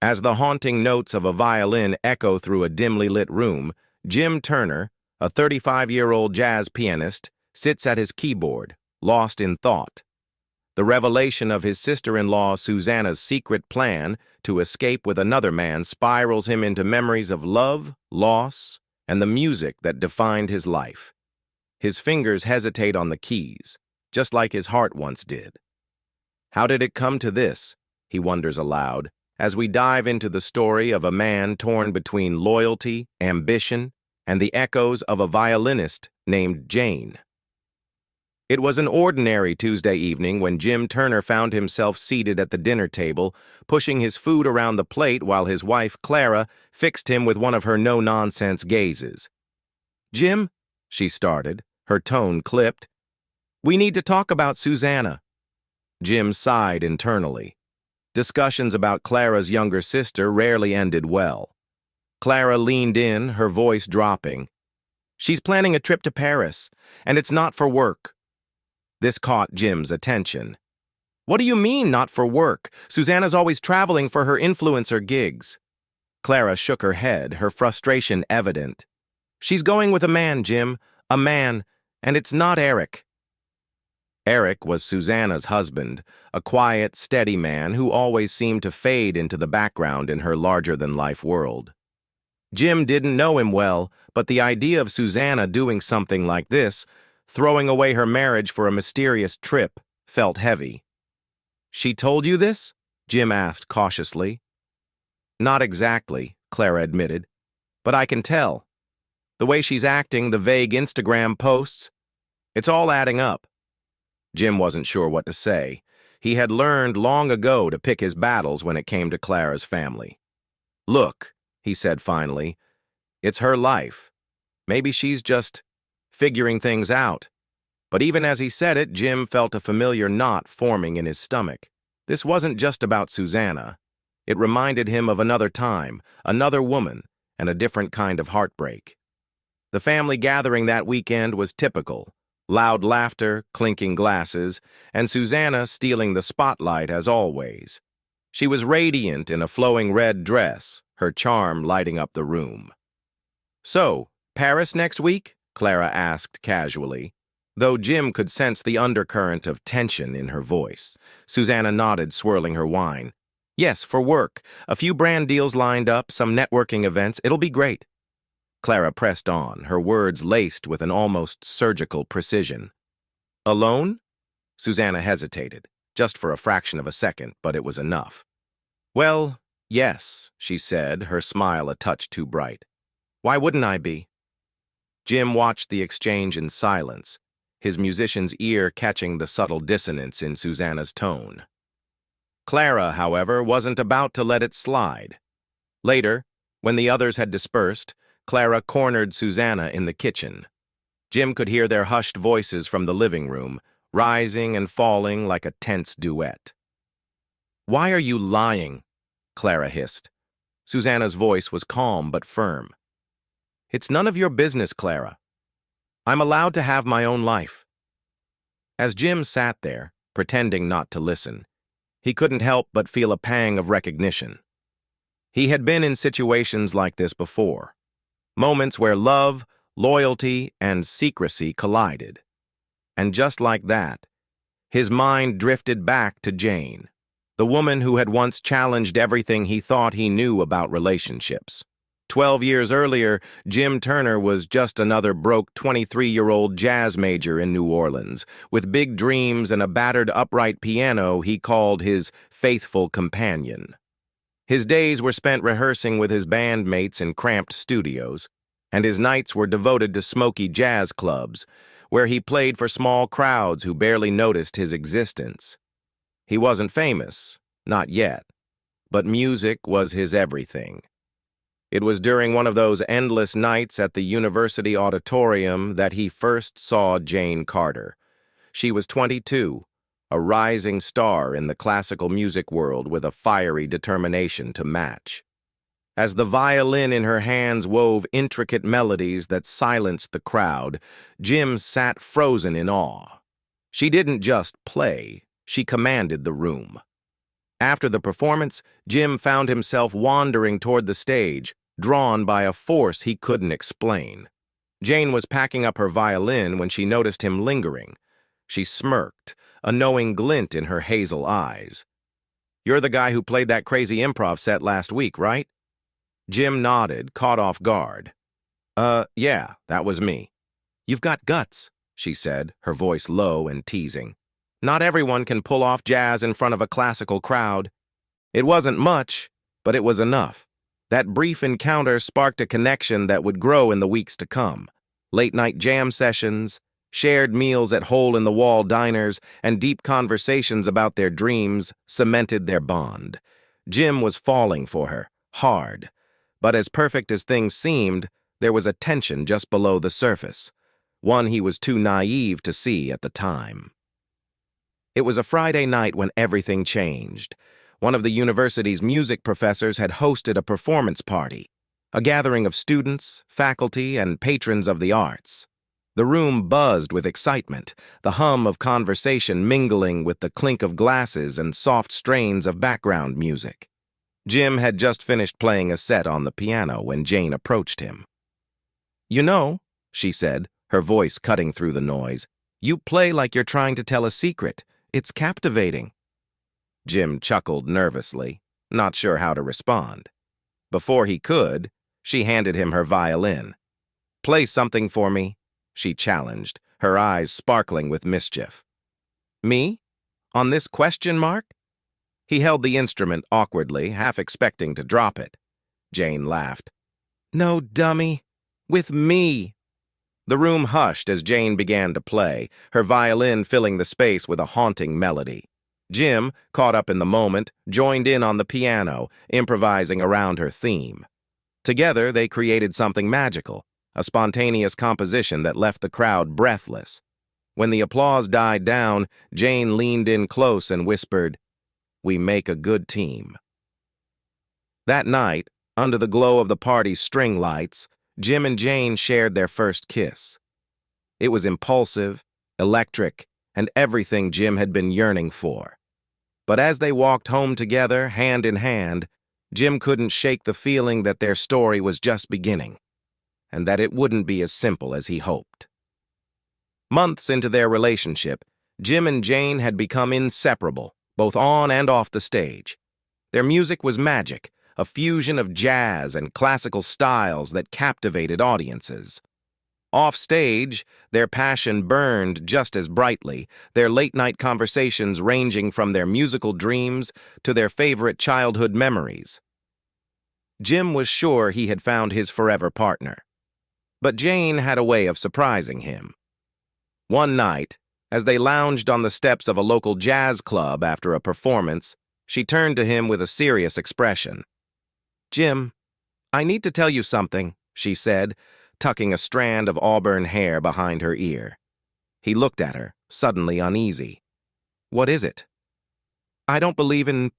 As the haunting notes of a violin echo through a dimly lit room, Jim Turner, a 35-year-old jazz pianist, sits at his keyboard, lost in thought. The revelation of his sister-in-law Susanna's secret plan to escape with another man spirals him into memories of love, loss, and the music that defined his life. His fingers hesitate on the keys, just like his heart once did. How did it come to this? He wonders aloud, as we dive into the story of a man torn between loyalty, ambition, and the echoes of a violinist named Jane. It was an ordinary Tuesday evening when Jim Turner found himself seated at the dinner table, pushing his food around the plate while his wife, Clara, fixed him with one of her no-nonsense gazes. "Jim," she started, her tone clipped, "we need to talk about Susanna." Jim sighed internally. Discussions about Clara's younger sister rarely ended well. Clara leaned in, her voice dropping. "She's planning a trip to Paris, and it's not for work." This caught Jim's attention. "What do you mean, not for work? Susanna's always traveling for her influencer gigs." Clara shook her head, her frustration evident. "She's going with a man, Jim, a man, and it's not Eric." Eric was Susanna's husband, a quiet, steady man who always seemed to fade into the background in her larger-than-life world. Jim didn't know him well, but the idea of Susanna doing something like this, throwing away her marriage for a mysterious trip, felt heavy. "She told you this?" Jim asked cautiously. "Not exactly," Clara admitted, "but I can tell. The way she's acting, the vague Instagram posts, it's all adding up." Jim wasn't sure what to say. He had learned long ago to pick his battles when it came to Clara's family. "Look," he said finally, "it's her life. Maybe she's just figuring things out." But even as he said it, Jim felt a familiar knot forming in his stomach. This wasn't just about Susanna. It reminded him of another time, another woman, and a different kind of heartbreak. The family gathering that weekend was typical. Loud laughter, clinking glasses, and Susanna stealing the spotlight as always. She was radiant in a flowing red dress, her charm lighting up the room. "So, Paris next week?" Clara asked casually, though Jim could sense the undercurrent of tension in her voice. Susanna nodded, swirling her wine. "Yes, for work. A few brand deals lined up, some networking events. It'll be great." Clara pressed on, her words laced with an almost surgical precision. "Alone?" Susanna hesitated, just for a fraction of a second, but it was enough. "Well, yes," she said, her smile a touch too bright. "Why wouldn't I be?" Jim watched the exchange in silence, his musician's ear catching the subtle dissonance in Susanna's tone. Clara, however, wasn't about to let it slide. Later, when the others had dispersed, Clara cornered Susanna in the kitchen. Jim could hear their hushed voices from the living room, rising and falling like a tense duet. "Why are you lying?" Clara hissed. Susanna's voice was calm but firm. "It's none of your business, Clara. I'm allowed to have my own life." As Jim sat there, pretending not to listen, he couldn't help but feel a pang of recognition. He had been in situations like this before. Moments where love, loyalty, and secrecy collided. And just like that, his mind drifted back to Jane, the woman who had once challenged everything he thought he knew about relationships. 12 years earlier, Jim Turner was just another broke 23-year-old jazz major in New Orleans, with big dreams and a battered upright piano he called his faithful companion. His days were spent rehearsing with his bandmates in cramped studios, and his nights were devoted to smoky jazz clubs, where he played for small crowds who barely noticed his existence. He wasn't famous, not yet, but music was his everything. It was during one of those endless nights at the university auditorium that he first saw Jane Carter. She was 22, a rising star in the classical music world with a fiery determination to match. As the violin in her hands wove intricate melodies that silenced the crowd, Jim sat frozen in awe. She didn't just play, she commanded the room. After the performance, Jim found himself wandering toward the stage, drawn by a force he couldn't explain. Jane was packing up her violin when she noticed him lingering. She smirked, a knowing glint in her hazel eyes. "You're the guy who played that crazy improv set last week, right?" Jim nodded, caught off guard. Yeah, that was me." "You've got guts," she said, her voice low and teasing. "Not everyone can pull off jazz in front of a classical crowd." It wasn't much, but it was enough. That brief encounter sparked a connection that would grow in the weeks to come. Late-night jam sessions, shared meals at hole-in-the-wall diners, and deep conversations about their dreams cemented their bond. Jim was falling for her, hard. But as perfect as things seemed, there was a tension just below the surface, one he was too naive to see at the time. It was a Friday night when everything changed. One of the university's music professors had hosted a performance party, a gathering of students, faculty, and patrons of the arts. The room buzzed with excitement, the hum of conversation mingling with the clink of glasses and soft strains of background music. Jim had just finished playing a set on the piano when Jane approached him. "You know," she said, her voice cutting through the noise, "you play like you're trying to tell a secret. It's captivating." Jim chuckled nervously, not sure how to respond. Before he could, she handed him her violin. "Play something for me," she challenged, her eyes sparkling with mischief. "Me? On this question mark?" He held the instrument awkwardly, half expecting to drop it. Jane laughed. "No, dummy. With me." The room hushed as Jane began to play, her violin filling the space with a haunting melody. Jim, caught up in the moment, joined in on the piano, improvising around her theme. Together, they created something magical, a spontaneous composition that left the crowd breathless. When the applause died down, Jane leaned in close and whispered, "We make a good team." That night, under the glow of the party's string lights, Jim and Jane shared their first kiss. It was impulsive, electric, and everything Jim had been yearning for. But as they walked home together, hand in hand, Jim couldn't shake the feeling that their story was just beginning, and that it wouldn't be as simple as he hoped. Months into their relationship, Jim and Jane had become inseparable, both on and off the stage. Their music was magic, a fusion of jazz and classical styles that captivated audiences. Off-stage, their passion burned just as brightly, their late-night conversations ranging from their musical dreams to their favorite childhood memories. Jim was sure he had found his forever partner. But Jane had a way of surprising him. One night, as they lounged on the steps of a local jazz club after a performance, she turned to him with a serious expression. "Jim, I need to tell you something," she said, tucking a strand of auburn hair behind her ear. He looked at her, suddenly uneasy. "What is it?" "I don't believe in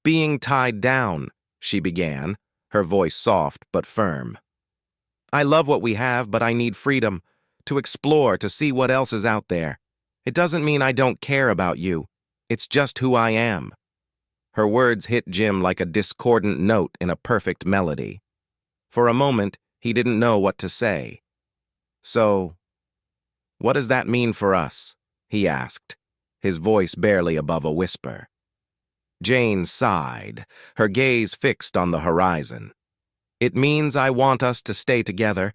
being tied down," she began, her voice soft but firm. "I love what we have, but I need freedom, to explore, to see what else is out there. It doesn't mean I don't care about you. It's just who I am." Her words hit Jim like a discordant note in a perfect melody. For a moment, he didn't know what to say. "So, what does that mean for us?" he asked, his voice barely above a whisper. Jane sighed, her gaze fixed on the horizon. "It means I want us to stay together,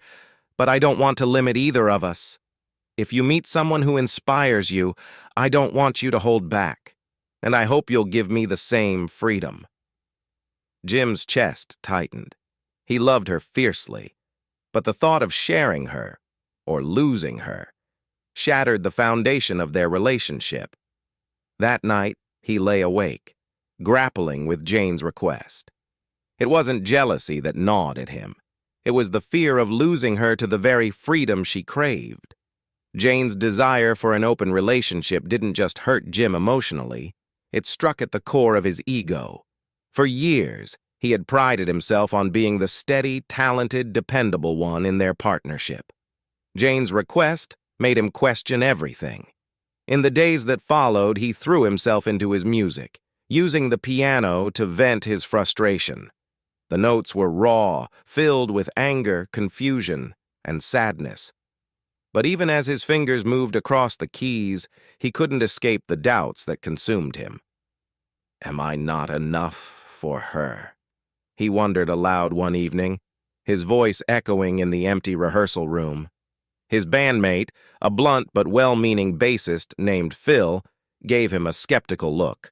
but I don't want to limit either of us. If you meet someone who inspires you, I don't want you to hold back, and I hope you'll give me the same freedom." Jim's chest tightened. He loved her fiercely, but the thought of sharing her, or losing her, shattered the foundation of their relationship. That night, he lay awake, grappling with Jane's request. It wasn't jealousy that gnawed at him. It was the fear of losing her to the very freedom she craved. Jane's desire for an open relationship didn't just hurt Jim emotionally, it struck at the core of his ego. For years, he had prided himself on being the steady, talented, dependable one in their partnership. Jane's request made him question everything. In the days that followed, he threw himself into his music, using the piano to vent his frustration. The notes were raw, filled with anger, confusion, and sadness. But even as his fingers moved across the keys, he couldn't escape the doubts that consumed him. Am I not enough for her? He wondered aloud one evening, his voice echoing in the empty rehearsal room. His bandmate, a blunt but well-meaning bassist named Phil, gave him a skeptical look.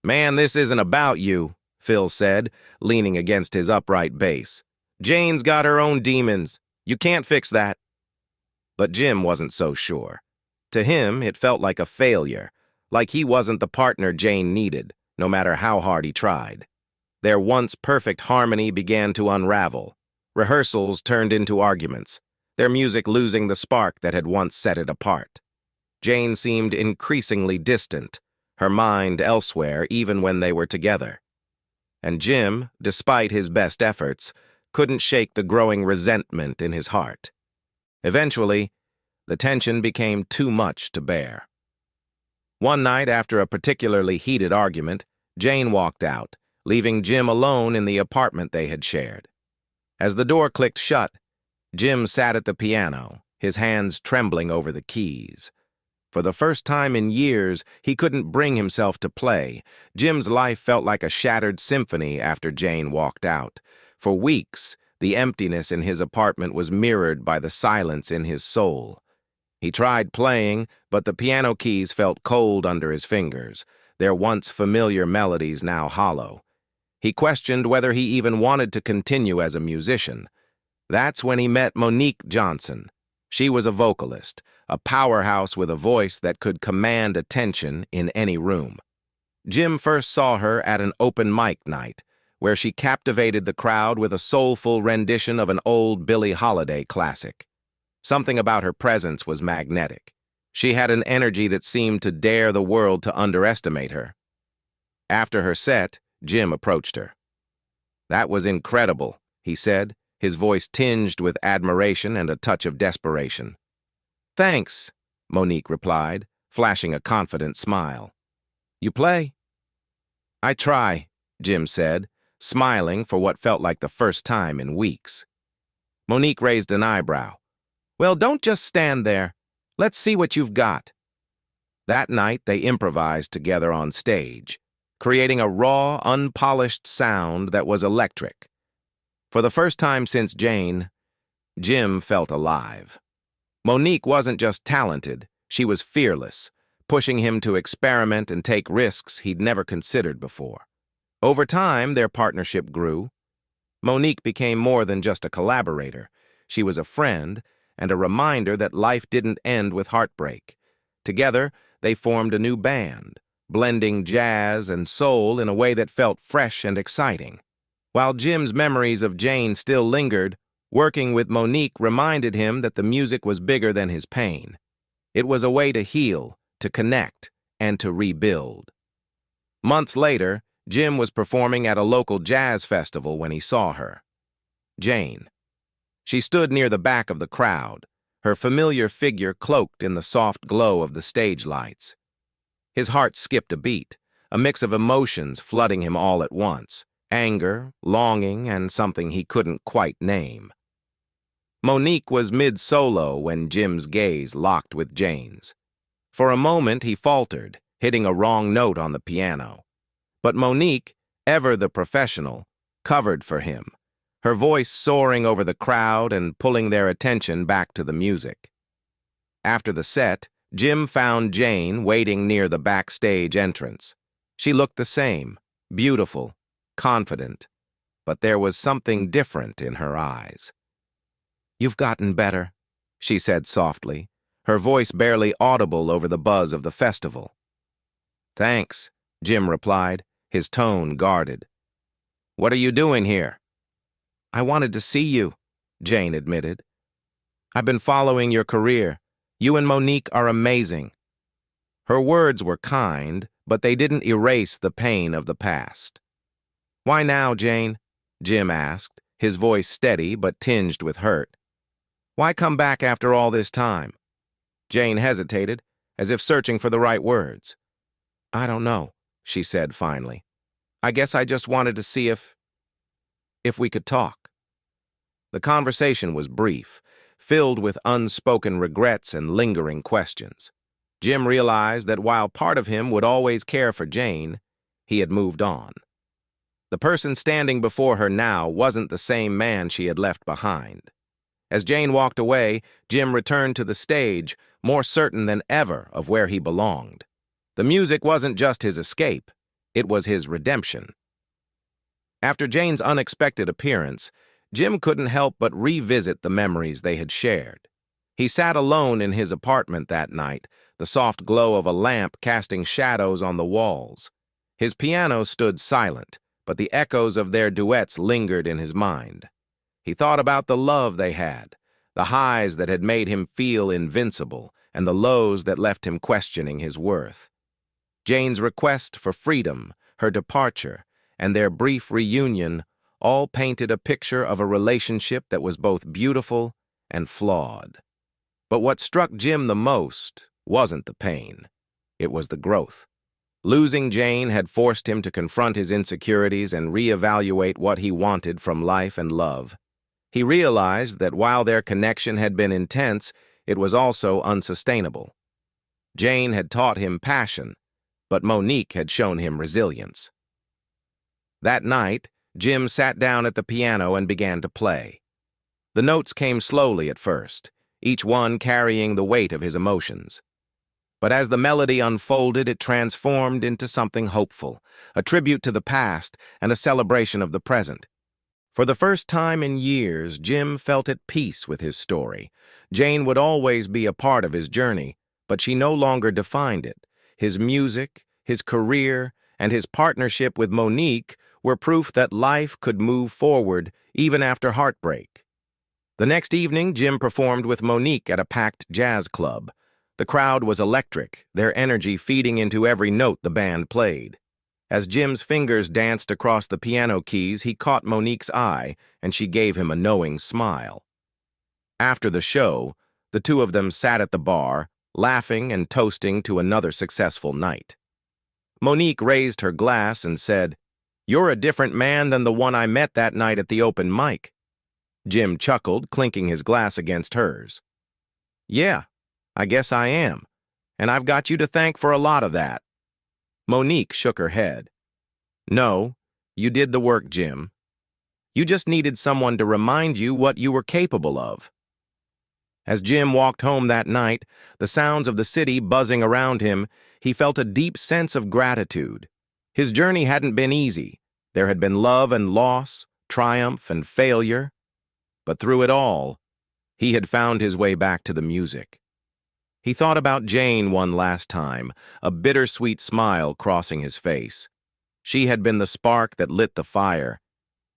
"Man, this isn't about you," Phil said, leaning against his upright bass. "Jane's got her own demons. You can't fix that." But Jim wasn't so sure. To him, it felt like a failure, like he wasn't the partner Jane needed, no matter how hard he tried. Their once perfect harmony began to unravel. Rehearsals turned into arguments, their music losing the spark that had once set it apart. Jane seemed increasingly distant, her mind elsewhere even when they were together. And Jim, despite his best efforts, couldn't shake the growing resentment in his heart. Eventually, the tension became too much to bear. One night, after a particularly heated argument, Jane walked out, leaving Jim alone in the apartment they had shared. As the door clicked shut, Jim sat at the piano, his hands trembling over the keys. For the first time in years, he couldn't bring himself to play. Jim's life felt like a shattered symphony after Jane walked out. For weeks, the emptiness in his apartment was mirrored by the silence in his soul. He tried playing, but the piano keys felt cold under his fingers, their once familiar melodies now hollow. He questioned whether he even wanted to continue as a musician. That's when he met Monique Johnson. She was a vocalist, a powerhouse with a voice that could command attention in any room. Jim first saw her at an open mic night, where she captivated the crowd with a soulful rendition of an old Billie Holiday classic. Something about her presence was magnetic. She had an energy that seemed to dare the world to underestimate her. After her set, Jim approached her. "That was incredible," he said, his voice tinged with admiration and a touch of desperation. "Thanks," Monique replied, flashing a confident smile. "You play?" "I try," Jim said, smiling for what felt like the first time in weeks. Monique raised an eyebrow. "Well, don't just stand there. Let's see what you've got." That night, they improvised together on stage, creating a raw, unpolished sound that was electric. For the first time since Jane, Jim felt alive. Monique wasn't just talented, she was fearless, pushing him to experiment and take risks he'd never considered before. Over time, their partnership grew. Monique became more than just a collaborator. She was a friend and a reminder that life didn't end with heartbreak. Together, they formed a new band, blending jazz and soul in a way that felt fresh and exciting. While Jim's memories of Jane still lingered, working with Monique reminded him that the music was bigger than his pain. It was a way to heal, to connect, and to rebuild. Months later, Jim was performing at a local jazz festival when he saw her. Jane. She stood near the back of the crowd, her familiar figure cloaked in the soft glow of the stage lights. His heart skipped a beat, a mix of emotions flooding him all at once. Anger, longing, and something he couldn't quite name. Monique was mid-solo when Jim's gaze locked with Jane's. For a moment he faltered, hitting a wrong note on the piano. But Monique, ever the professional, covered for him, her voice soaring over the crowd and pulling their attention back to the music. After the set, Jim found Jane waiting near the backstage entrance. She looked the same, beautiful, confident, but there was something different in her eyes. "You've gotten better," she said softly, her voice barely audible over the buzz of the festival. "Thanks," Jim replied, his tone guarded. "What are you doing here?" "I wanted to see you," Jane admitted. "I've been following your career. You and Monique are amazing." Her words were kind, but they didn't erase the pain of the past. "Why now, Jane?" Jim asked, his voice steady but tinged with hurt. "Why come back after all this time?" Jane hesitated, as if searching for the right words. "I don't know. she said finally. "I guess I just wanted to see if we could talk." The conversation was brief, filled with unspoken regrets and lingering questions. Jim realized that while part of him would always care for Jane, he had moved on. The person standing before her now wasn't the same man she had left behind. As Jane walked away, Jim returned to the stage, more certain than ever of where he belonged. The music wasn't just his escape, it was his redemption. After Jane's unexpected appearance, Jim couldn't help but revisit the memories they had shared. He sat alone in his apartment that night, the soft glow of a lamp casting shadows on the walls. His piano stood silent, but the echoes of their duets lingered in his mind. He thought about the love they had, the highs that had made him feel invincible, and the lows that left him questioning his worth. Jane's request for freedom, her departure, and their brief reunion all painted a picture of a relationship that was both beautiful and flawed. But what struck Jim the most wasn't the pain. It was the growth. Losing Jane had forced him to confront his insecurities and reevaluate what he wanted from life and love. He realized that while their connection had been intense, it was also unsustainable. Jane had taught him passion, but Monique had shown him resilience. That night, Jim sat down at the piano and began to play. The notes came slowly at first, each one carrying the weight of his emotions. But as the melody unfolded, it transformed into something hopeful, a tribute to the past and a celebration of the present. For the first time in years, Jim felt at peace with his story. Jane would always be a part of his journey, but she no longer defined it. His music, his career, and his partnership with Monique were proof that life could move forward even after heartbreak. The next evening, Jim performed with Monique at a packed jazz club. The crowd was electric, their energy feeding into every note the band played. As Jim's fingers danced across the piano keys, he caught Monique's eye, and she gave him a knowing smile. After the show, the two of them sat at the bar, laughing and toasting to another successful night. Monique raised her glass and said, "You're a different man than the one I met that night at the open mic." Jim chuckled, clinking his glass against hers. "Yeah, I guess I am, and I've got you to thank for a lot of that." Monique shook her head. "No, you did the work, Jim. You just needed someone to remind you what you were capable of." As Jim walked home that night, the sounds of the city buzzing around him, he felt a deep sense of gratitude. His journey hadn't been easy. There had been love and loss, triumph and failure. But through it all, he had found his way back to the music. He thought about Jane one last time, a bittersweet smile crossing his face. She had been the spark that lit the fire,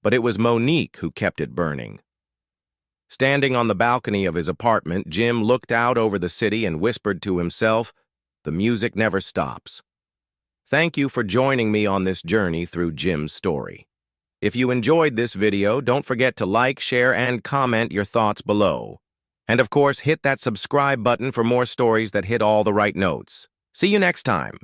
but it was Monique who kept it burning. Standing on the balcony of his apartment, Jim looked out over the city and whispered to himself, "The music never stops." Thank you for joining me on this journey through Jim's story. If you enjoyed this video, don't forget to like, share, and comment your thoughts below. And of course, hit that subscribe button for more stories that hit all the right notes. See you next time.